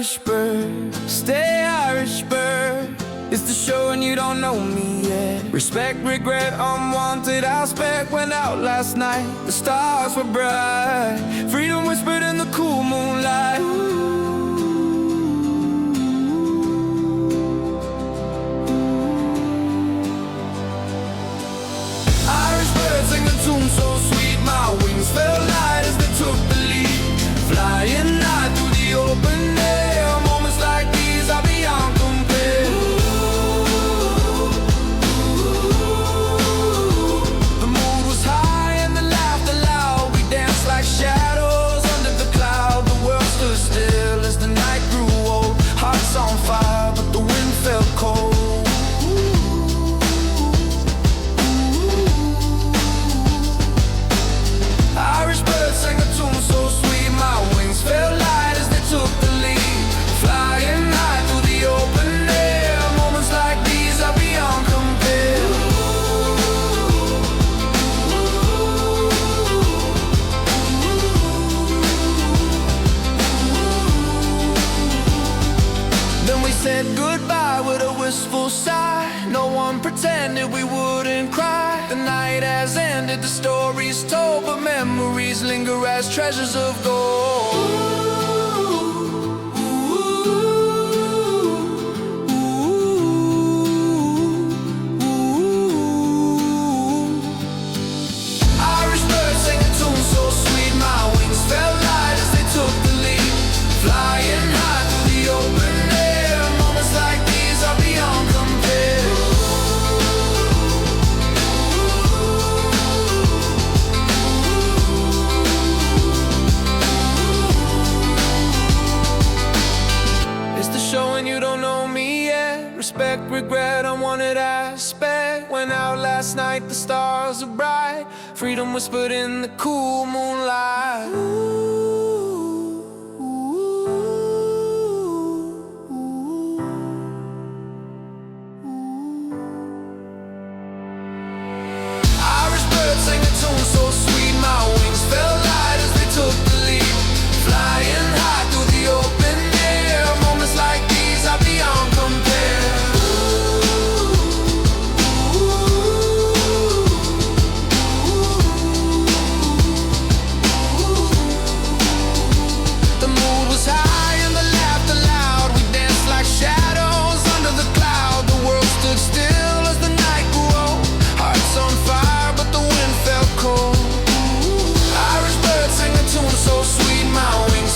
Irish bird, stay Irish bird. It's the show and you don't know me yet. Respect, regret, unwanted. Our spec went out last night. The stars were bright. Freedom whispered in the cool moonlight. Irish birds sing a tune so sweet. My wings felt light as they took the lead. Flying high through the open air. Moments like these are beyond compare. The mood was high and the laughter loud. We danced like shadows under the cloud. The world stood still as the night grew old. Hearts on fire, but the wind felt cold. Irish birds sang a tune so sweet. My wings felt light as they took the lead. Flying high through the open air. Moments like these are beyond compare. Then we said goodbye with a wistful sigh. No one pretended we wouldn't cry. The night has ended, the story's told, but memories linger as treasures of gold. Irish birds sing a tune so sweet. My wings felt light as they took the lead. Flying high through the open air. Moments like these are beyond compare. It's the show and you don't know me yet. Respect, regret, unwanted aspect. Went out last night, the stars are bright. Freedom whispered in the cool moonlight.